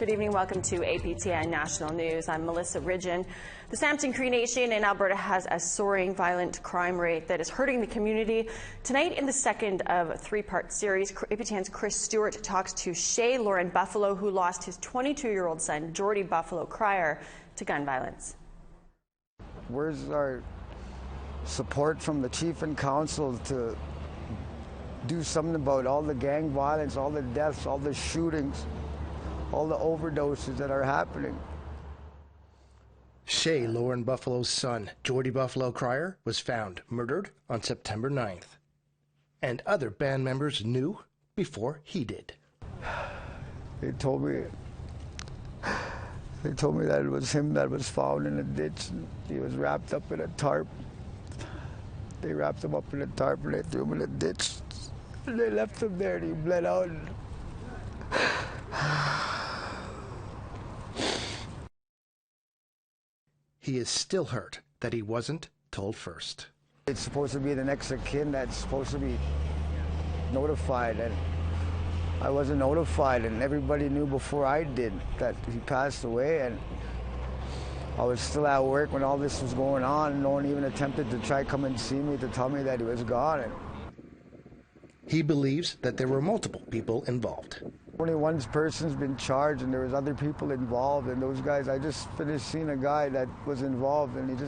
Good evening. Welcome to APTN National News. I'm Melissa Ridgen. The Samson Cree Nation in Alberta has a soaring violent crime rate that is hurting the community. Tonight, in the second of a three-part series, APTN's Chris Stewart talks to Shay Lauren Buffalo, who lost his 22-year-old son, Jordy Buffalo Cryer, to gun violence. Where's our support from the chief and council to do something about all the gang violence, all the deaths, all the shootings, all the overdoses that are happening? Shay Lauren Buffalo's son, Jordy Buffalo Cryer, was found murdered on September 9th. And other band members knew before he did. They told me that it was him that was found in a ditch. And he was wrapped up in a tarp. They wrapped him up in a tarp and they threw him in a ditch. And they left him there and he bled out. He is still hurt that he wasn't told first. It's supposed to be the next of kin that's supposed to be notified, and I wasn't notified, and everybody knew before I did that he passed away, and I was still at work when all this was going on, and no one even attempted to try come and see me to tell me that he was gone. He believes that there were multiple people involved. Only one person's been charged, and there was other people involved, and those guys, I just finished seeing a guy that was involved, and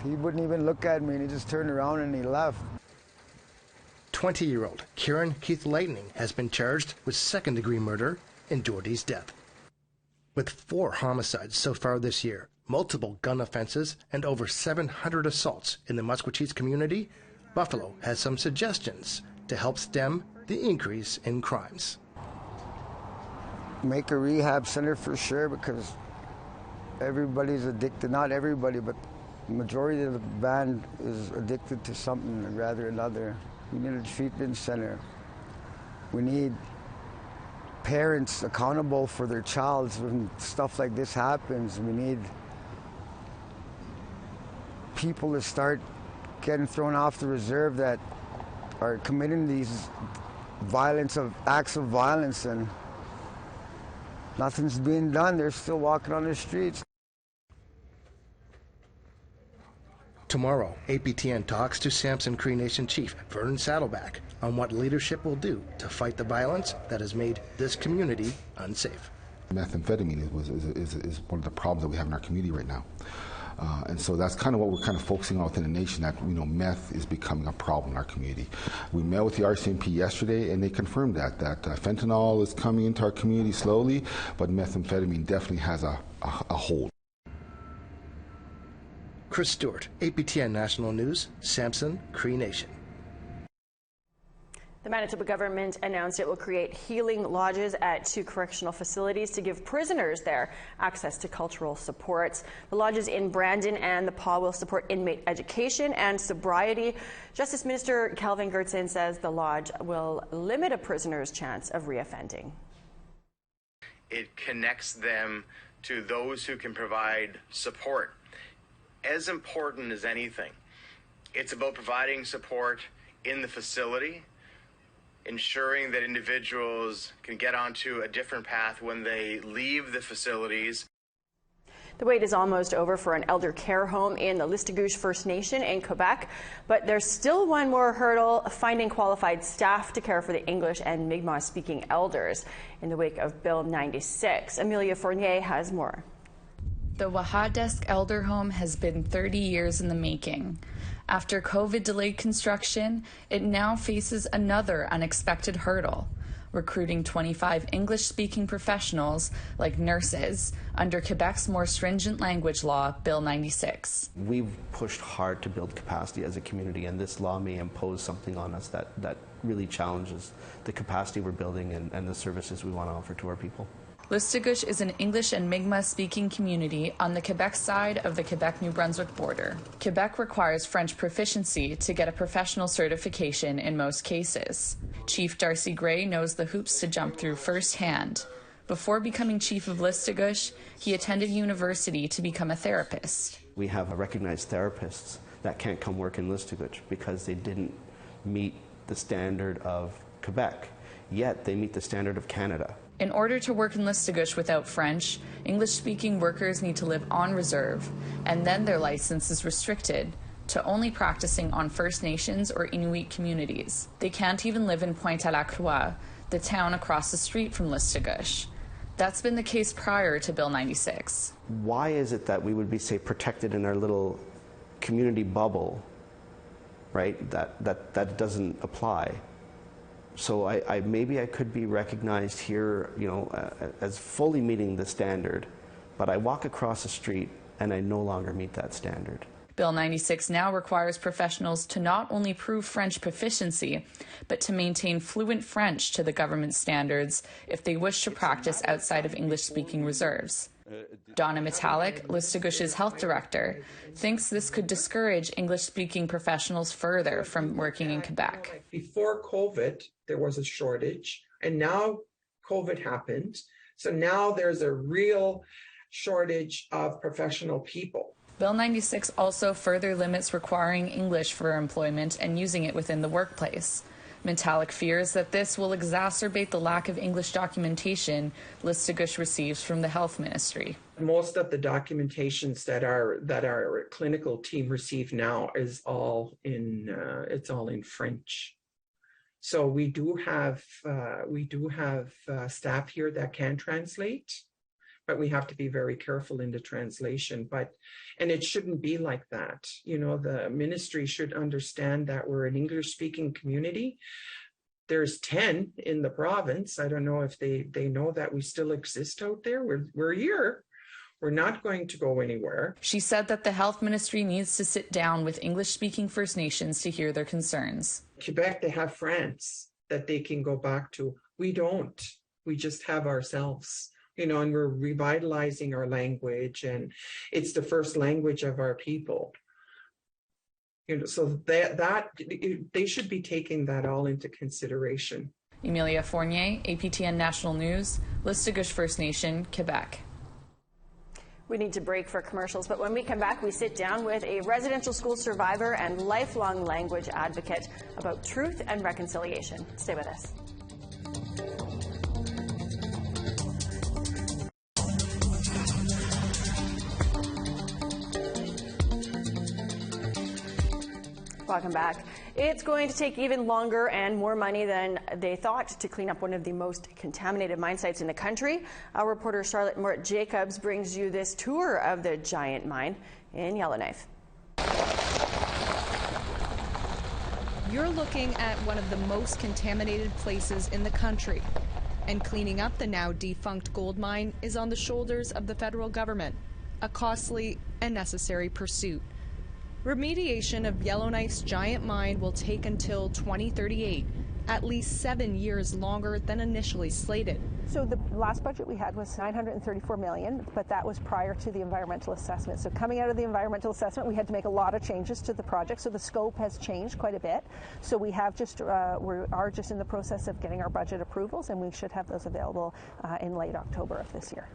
he wouldn't even look at me, and he just turned around and he left. 20-year-old Kieran Keith Lightning has been charged with second-degree murder in Jordy's death. With 4 homicides so far this year, multiple gun offenses, and over 700 assaults in the Musqueam community, Buffalo has some suggestions to help stem the increase in crimes. Make a rehab center for sure, because everybody's addicted. Not everybody, but the majority of the band is addicted to something rather than another. We need a treatment center. We need parents accountable for their child when stuff like this happens. We need people to start getting thrown off the reserve that are committing these acts of violence, and nothing's being done. They're still walking on the streets. Tomorrow, APTN talks to Samson Cree Nation Chief Vernon Saddleback on what leadership will do to fight the violence that has made this community unsafe. Methamphetamine is one of the problems that we have in our community right now. And so that's kind of what we're kind of focusing on within the nation, that, you know, meth is becoming a problem in our community. We met with the RCMP yesterday, and they confirmed that fentanyl is coming into our community slowly, but methamphetamine definitely has a hold. Chris Stewart, APTN National News, Samson Cree Nation. The Manitoba government announced it will create healing lodges at 2 correctional facilities to give prisoners there access to cultural supports. The lodges in Brandon and the Paw will support inmate education and sobriety. Justice Minister Calvin Gertsen says the lodge will limit a prisoner's chance of reoffending. It connects them to those who can provide support. As important as anything, it's about providing support in the facility, ensuring that individuals can get onto a different path when they leave the facilities. The wait is almost over for an elder care home in the Listigouche First Nation in Quebec, but there's still one more hurdle: finding qualified staff to care for the English and Mi'kmaq-speaking elders in the wake of Bill 96. Amelia Fournier has more. The Wahadesk Elder Home has been 30 years in the making. After COVID delayed construction, it now faces another unexpected hurdle: recruiting 25 English-speaking professionals, like nurses, under Quebec's more stringent language law, Bill 96. We've pushed hard to build capacity as a community, and this law may impose something on us that really challenges the capacity we're building and the services we want to offer to our people. Listigouche is an English and Mi'kmaq-speaking community on the Quebec side of the Quebec-New Brunswick border. Quebec requires French proficiency to get a professional certification in most cases. Chief Darcy Gray knows the hoops to jump through firsthand. Before becoming chief of Listigouche, he attended university to become a therapist. We have recognized therapists that can't come work in Listigouche because they didn't meet the standard of Quebec, yet they meet the standard of Canada. In order to work in Listugush without French, English-speaking workers need to live on reserve, and then their license is restricted to only practicing on First Nations or Inuit communities. They can't even live in Pointe-à-la-Croix, the town across the street from Listugush. That's been the case prior to Bill 96. Why is it that we would be, say, protected in our little community bubble, right? That doesn't apply. So maybe I could be recognized here, as fully meeting the standard, but I walk across the street and I no longer meet that standard. Bill 96 now requires professionals to not only prove French proficiency, but to maintain fluent French to the government standards if they wish to practice outside of English-speaking reserves. Donna Metallic, Listugush's health director, thinks this could discourage English-speaking professionals further from working in Quebec. Before COVID, there was a shortage, and now COVID happened. So now there's a real shortage of professional people. Bill 96 also further limits requiring English for employment and using it within the workplace. Metallic fears that this will exacerbate the lack of English documentation Listugush receives from the health ministry. Most of the documentations that our clinical team receive now is all in French. So we do have staff here that can translate, but we have to be very careful in the translation. And it shouldn't be like that. The ministry should understand that we're an English-speaking community. There's 10 in the province. I don't know if they know that we still exist out there. We're here. We're not going to go anywhere. She said that the health ministry needs to sit down with English-speaking First Nations to hear their concerns. Quebec, they have France that they can go back to. We don't. We just have ourselves. And we're revitalizing our language, and it's the first language of our people. So that they should be taking that all into consideration. Emilia Fournier, APTN National News, Listugush First Nation, Quebec. We need to break for commercials, but when we come back, we sit down with a residential school survivor and lifelong language advocate about truth and reconciliation. Stay with us. Welcome back. It's going to take even longer and more money than they thought to clean up one of the most contaminated mine sites in the country. Our reporter Charlotte Mort-Jacobs brings you this tour of the giant mine in Yellowknife. You're looking at one of the most contaminated places in the country, and cleaning up the now defunct gold mine is on the shoulders of the federal government, a costly and necessary pursuit. Remediation of Yellowknife's giant mine will take until 2038, at least 7 years longer than initially slated. So the last budget we had was $934 million, but that was prior to the environmental assessment. So coming out of the environmental assessment, we had to make a lot of changes to the project. So the scope has changed quite a bit. So we have we are just in the process of getting our budget approvals, and we should have those available in late October of this year.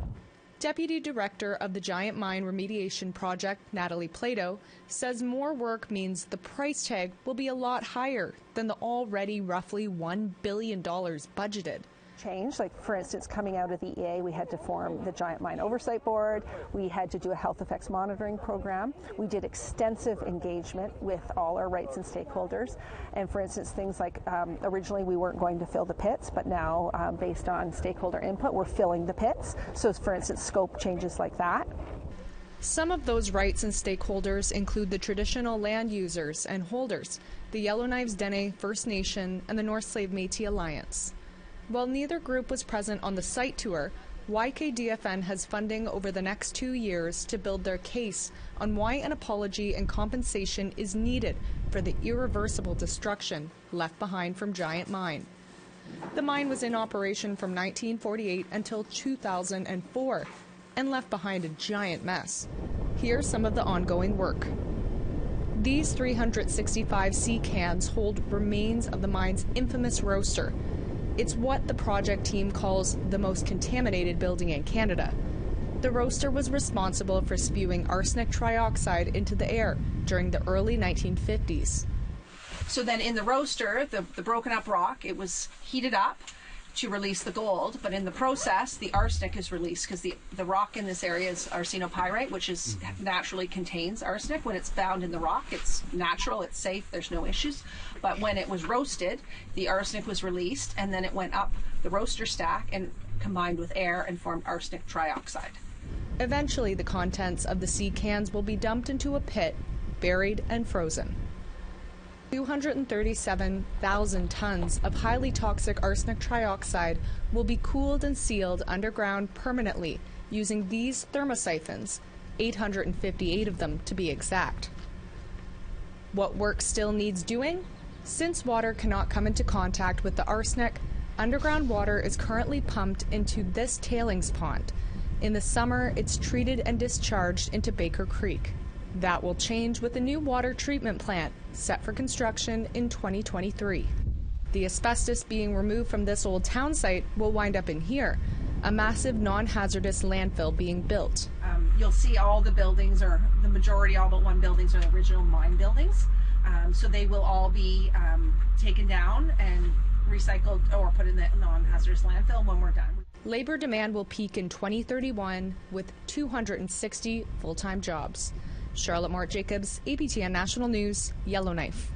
Deputy Director of the Giant Mine Remediation Project, Natalie Plato, says more work means the price tag will be a lot higher than the already roughly $1 billion budgeted. Change, like for instance, coming out of the EA, we had to form the Giant Mine Oversight Board. We had to do a health effects monitoring program. We did extensive engagement with all our rights and stakeholders. And for instance, things like originally we weren't going to fill the pits, but now based on stakeholder input, we're filling the pits. So for instance, scope changes like that. Some of those rights and stakeholders include the traditional land users and holders, the Yellowknives Dene First Nation and the North Slave Métis Alliance. While neither group was present on the site tour, YKDFN has funding over the next 2 years to build their case on why an apology and compensation is needed for the irreversible destruction left behind from Giant Mine. The mine was in operation from 1948 until 2004 and left behind a giant mess. Here's some of the ongoing work. These 365 sea cans hold remains of the mine's infamous roaster. It's what the project team calls the most contaminated building in Canada. The roaster was responsible for spewing arsenic trioxide into the air during the early 1950s. So then in the roaster, the broken up rock, it was heated up, to release the gold, but in the process, the arsenic is released because the rock in this area is arsenopyrite, which is naturally contains arsenic. When it's found in the rock, it's natural, it's safe, there's no issues. But when it was roasted, the arsenic was released, and then it went up the roaster stack and combined with air and formed arsenic trioxide. Eventually, the contents of the sea cans will be dumped into a pit, buried and frozen. 237,000 tons of highly toxic arsenic trioxide will be cooled and sealed underground permanently using these thermosiphons, 858 of them to be exact. What work still needs doing? Since water cannot come into contact with the arsenic, underground water is currently pumped into this tailings pond. In the summer, it's treated and discharged into Baker Creek. That will change with a new water treatment plant set for construction in 2023. The asbestos being removed from this old town site will wind up in here, a massive non-hazardous landfill being built. You'll see all the buildings, or the majority, all but one buildings, are the original mine buildings. So they will all be taken down and recycled or put in the non-hazardous landfill when we're done. Labor demand will peak in 2031 with 260 full-time jobs. Charlotte Mort-Jacobs, APTN National News, Yellowknife.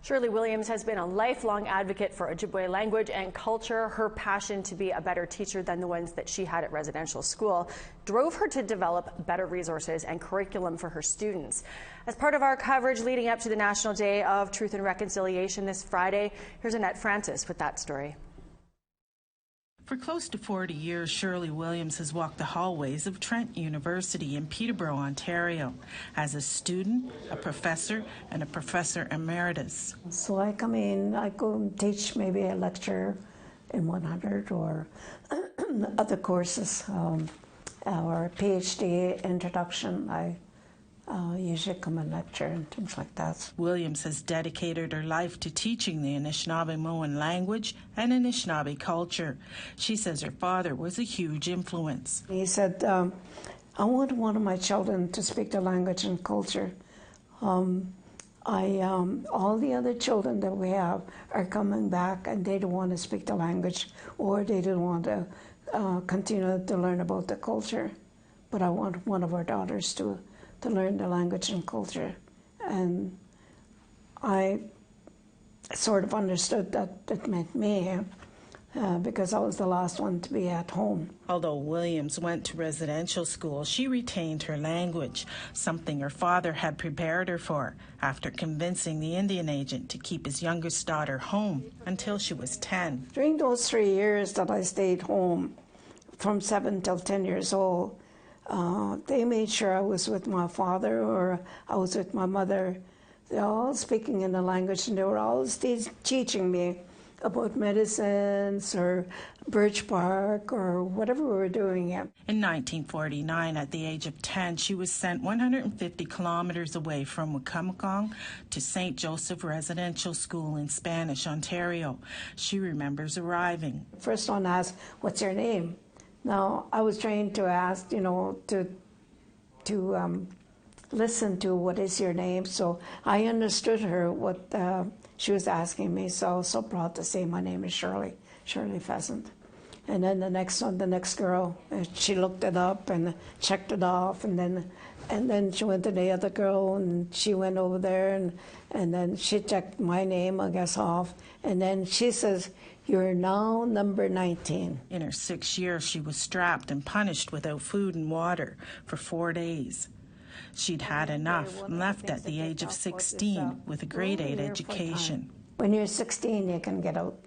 Shirley Williams has been a lifelong advocate for Ojibwe language and culture. Her passion to be a better teacher than the ones that she had at residential school drove her to develop better resources and curriculum for her students. As part of our coverage leading up to the National Day of Truth and Reconciliation this Friday, here's Annette Francis with that story. For close to 40 years, Shirley Williams has walked the hallways of Trent University in Peterborough, Ontario, as a student, a professor, and a professor emeritus. So I come in, I go and teach maybe a lecture in 100 or other courses, or a PhD introduction. I usually come and lecture and things like that. Williams has dedicated her life to teaching the Anishinaabe-Moan language and Anishinaabe culture. She says her father was a huge influence. He said, I want one of my children to speak the language and culture. All the other children that we have are coming back and they don't want to speak the language, or they don't want to continue to learn about the culture. But I want one of our daughters to learn the language and culture. And I sort of understood that it meant me, because I was the last one to be at home. Although Williams went to residential school, she retained her language, something her father had prepared her for after convincing the Indian agent to keep his youngest daughter home until she was 10. During those 3 years that I stayed home, from 7 till 10 years old, they made sure I was with my father or I was with my mother. They're all speaking in the language, and they were always teaching me about medicines or birch bark or whatever we were doing. In 1949, at the age of 10, she was sent 150 kilometers away from Wikamekong to St. Joseph Residential School in Spanish, Ontario. She remembers arriving. First one asked, "What's your name?" Now, I was trained to ask, to listen to what is your name, so I understood her, what she was asking me, so I was so proud to say my name is Shirley Pheasant. And then the next girl, she looked it up and checked it off, and then she went to the other girl, and she went over there, and then she checked my name, I guess, off, and then she says, "You're now number 19. In her 6 years, she was strapped and punished without food and water for 4 days. She'd had enough and left at the age of 16 with a grade 8 education. When you're 16, you can get out.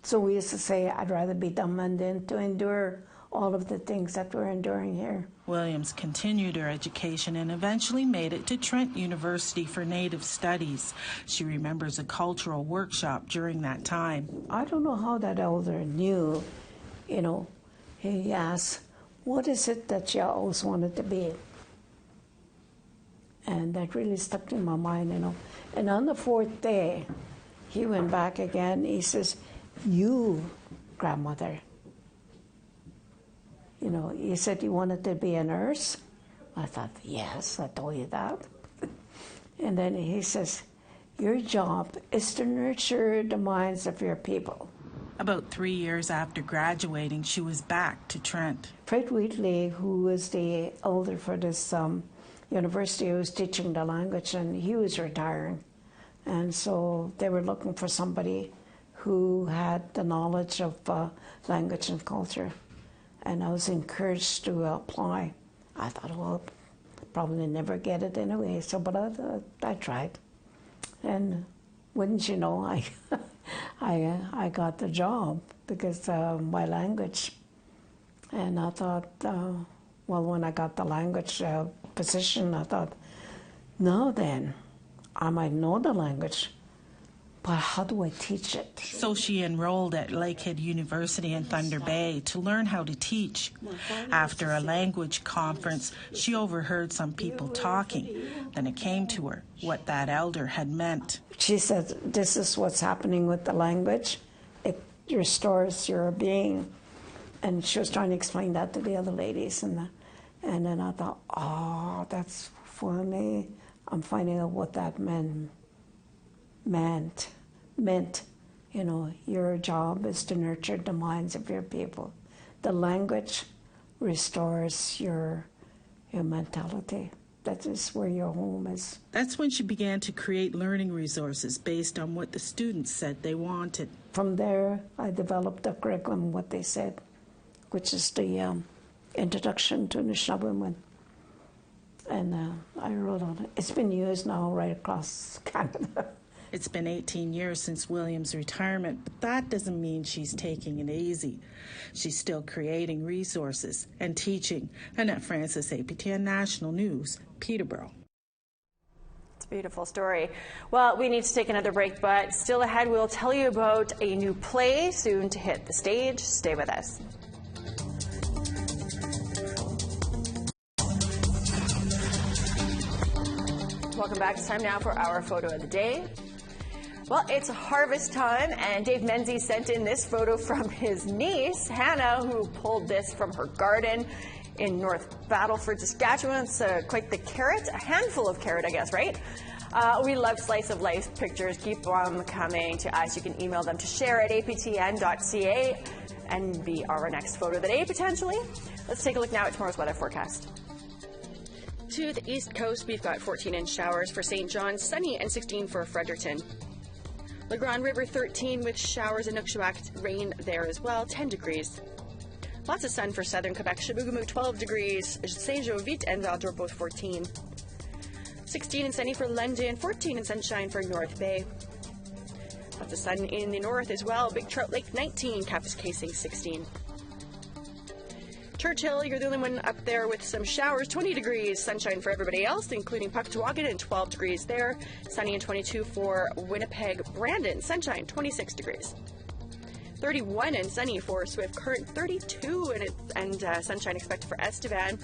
So we used to say, I'd rather be dumb than to endure all of the things that we're enduring here. Williams continued her education and eventually made it to Trent University for Native Studies. She remembers a cultural workshop during that time. I don't know how that elder knew, he asked, "What is it that you always wanted to be?" And that really stuck in my mind, And on the 4th day, he went back again. He says, "You, grandmother, you said you wanted to be a nurse?" I thought, "Yes, I told you that." And then he says, Your job is to nurture the minds of your people. About 3 years after graduating, she was back to Trent. Fred Wheatley, who was the elder for this university, was teaching the language, and he was retiring. And so they were looking for somebody who had the knowledge of language and culture. And I was encouraged to apply. I thought, well, probably never get it anyway, so but I tried. And wouldn't you know, I got the job because my language. And I thought, well, when I got the language position, I thought, no, then I might know the language, but how do I teach it? So she enrolled at Lakehead University in Thunder Bay to learn how to teach. After a language conference, she overheard some people talking. Then it came to her what that elder had meant. She said, this is what's happening with the language. It restores your being. And she was trying to explain that to the other ladies. And then I thought, oh, that's funny. I'm finding out what that meant. You know, your job is to nurture the minds of your people. The language restores your mentality. That is where your home is. That's when she began to create learning resources based on what the students said they wanted. From there, I developed a curriculum, what they said, which is the Introduction to Anishinaabe. And I wrote on it. It's been used now right across Canada. It's been 18 years since Williams' retirement, but that doesn't mean she's taking it easy. She's still creating resources and teaching. Annette Francis, APTN National News, Peterborough. It's a beautiful story. Well, we need to take another break, but still ahead, we'll tell you about a new play soon to hit the stage. Stay with us. Welcome back. It's time now for our photo of the day. Well, it's harvest time, and Dave Menzies sent in this photo from his niece, Hannah, who pulled this from her garden in North Battleford, Saskatchewan. It's quite the carrot, a handful of carrot, I guess, right? We love slice of life pictures. Keep them coming to us. You can email them to share@aptn.ca and be our next photo of the day, potentially. Let's take a look now at tomorrow's weather forecast. To the east coast, we've got 14-inch showers for St. John's, sunny, and 16 for Fredericton. La Grande River 13 with showers and Nukshuak, rain there as well, 10 degrees. Lots of sun for southern Quebec, Chibougamau 12 degrees, Saint-Jovite and Val-d'Or both 14. 16 and sunny for London, 14 and sunshine for North Bay. Lots of sun in the north as well, Big Trout Lake 19, Kapuskasing 16. Churchill, you're the only one up there with some showers, 20 degrees, sunshine for everybody else, including Pucktawagan and 12 degrees there, sunny and 22 for Winnipeg, Brandon, sunshine, 26 degrees. 31 and sunny for Swift Current, 32 and sunshine expected for Estevan,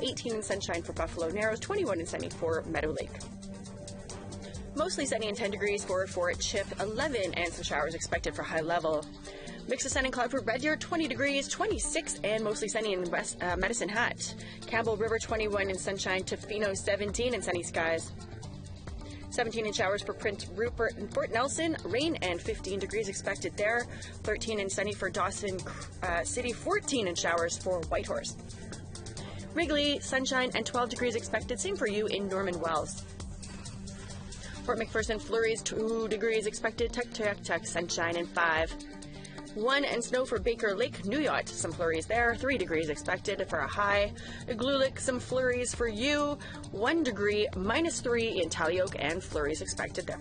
18 and sunshine for Buffalo Narrows, 21 and sunny for Meadow Lake. Mostly sunny and 10 degrees for Fort Chip, 11 and some showers expected for High Level. Mix of sun and cloud for Red Deer, 20 degrees, 26 and mostly sunny in West Medicine Hat. Campbell River, 21 and sunshine. Tofino, 17 and sunny skies. 17 in showers for Prince Rupert and Fort Nelson. Rain and 15 degrees expected there. 13 and sunny for Dawson City. 14 in showers for Whitehorse. Wrigley, sunshine and 12 degrees expected. Same for you in Norman Wells. Fort McPherson, flurries, 2 degrees expected. Tuck, sunshine and 5. 1 and snow for Baker Lake, New Yacht, some flurries there, 3 degrees expected for a high. Igloolik, some flurries for you, 1 degree, -3 in Tallyoak, and flurries expected there.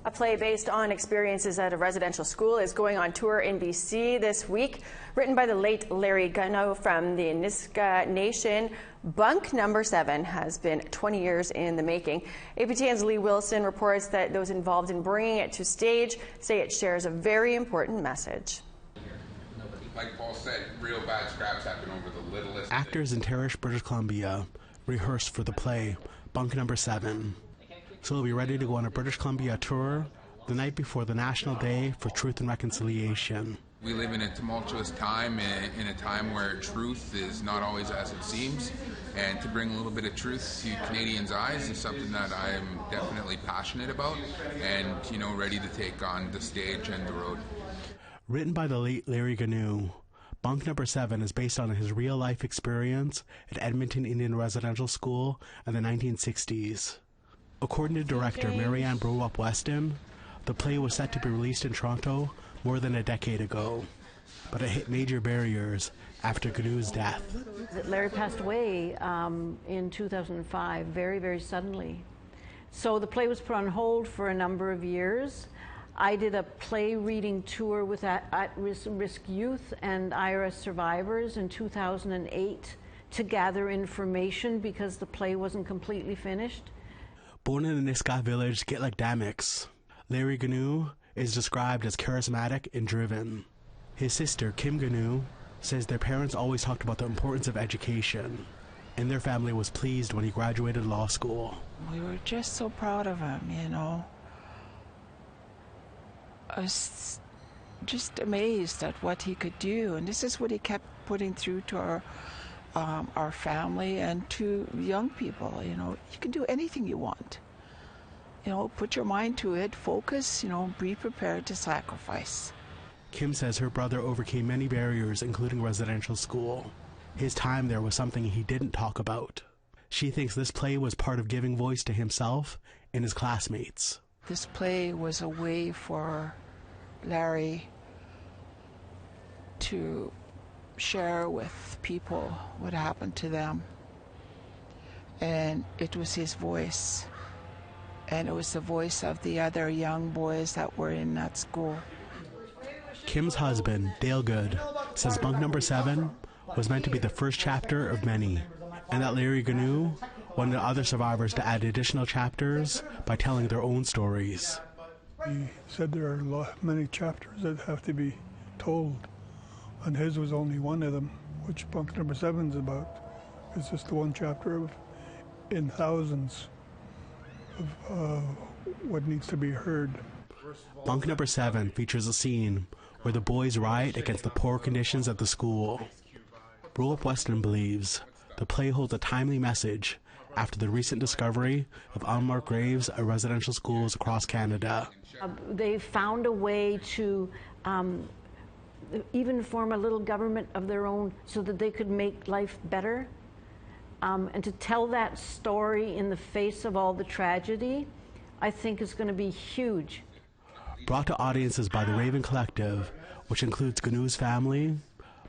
A play based on experiences at a residential school is going on tour in BC this week. Written by the late Larry Gunno from the Niska Nation, Bunk Number 7 has been 20 years in the making. APTN's Lee Wilson reports that those involved in bringing it to stage say it shares a very important message. Like Paul said, real bad scraps happen over the littlest. Actors in Terrace, British Columbia rehearsed for the play Bunk Number 7. So we'll be ready to go on a British Columbia tour the night before the National Day for Truth and Reconciliation. We live in a tumultuous time, in a time where truth is not always as it seems, and to bring a little bit of truth to Canadians' eyes is something that I'm definitely passionate about and, ready to take on the stage and the road. Written by the late Larry Ganu, Bunk Number 7 is based on his real-life experience at Edmonton Indian Residential School in the 1960s. According to director Marianne Browup-Weston, the play was set to be released in Toronto more than a decade ago, but it hit major barriers after Ganu's death. Larry passed away in 2005, very, very suddenly. So the play was put on hold for a number of years. I did a play reading tour with at-risk youth and IRS survivors in 2008 to gather information because the play wasn't completely finished. Born in the Nisga'a village, Gitlik-Damix, Larry Ganu is described as charismatic and driven. His sister, Kim Ganu, says their parents always talked about the importance of education, and their family was pleased when he graduated law school. We were just so proud of him, I was just amazed at what he could do, and this is what he kept putting through to our family and to young people. You can do anything you want. Put your mind to it, focus, be prepared to sacrifice. Kim says her brother overcame many barriers, including residential school. His time there was something he didn't talk about. She thinks this play was part of giving voice to himself and his classmates. This play was a way for Larry to share with people what happened to them. And it was his voice. And it was the voice of the other young boys that were in that school. Kim's husband, Dale Good, says Bunk Number 7 was meant to be the first chapter of many, and that Larry Ganu wanted other survivors to add additional chapters by telling their own stories. He said there are many chapters that have to be told, and his was only one of them, which Bunk Number 7 is about. It's just the one chapter in thousands of what needs to be heard. Bunk Number 7 features a scene where the boys riot against the poor conditions at the school. Browup-Weston believes the play holds a timely message after the recent discovery of unmarked graves at residential schools across Canada. They found a way to even form a little government of their own so that they could make life better. And to tell that story in the face of all the tragedy, I think is going to be huge. Brought to audiences by the Raven Collective, which includes Ganu's family,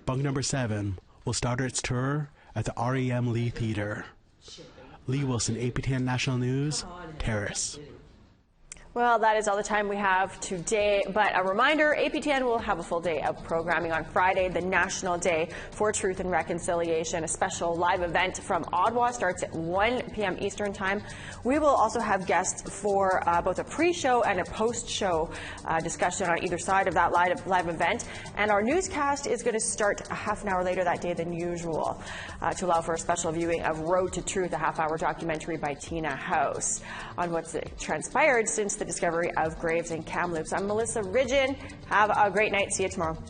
Bunk Number 7 will start its tour at the REM Lee Theatre. Lee Wilson, APTN National News, Terrace. Well, that is all the time we have today, but a reminder, APTN will have a full day of programming on Friday, the National Day for Truth and Reconciliation. A special live event from Ottawa starts at 1 p.m. Eastern Time. We will also have guests for both a pre-show and a post-show discussion on either side of that live event. And our newscast is going to start a half an hour later that day than usual to allow for a special viewing of Road to Truth, a half-hour documentary by Tina House on what's transpired since the discovery of graves in Kamloops. I'm Melissa Ridgen. Have a great night. See you tomorrow.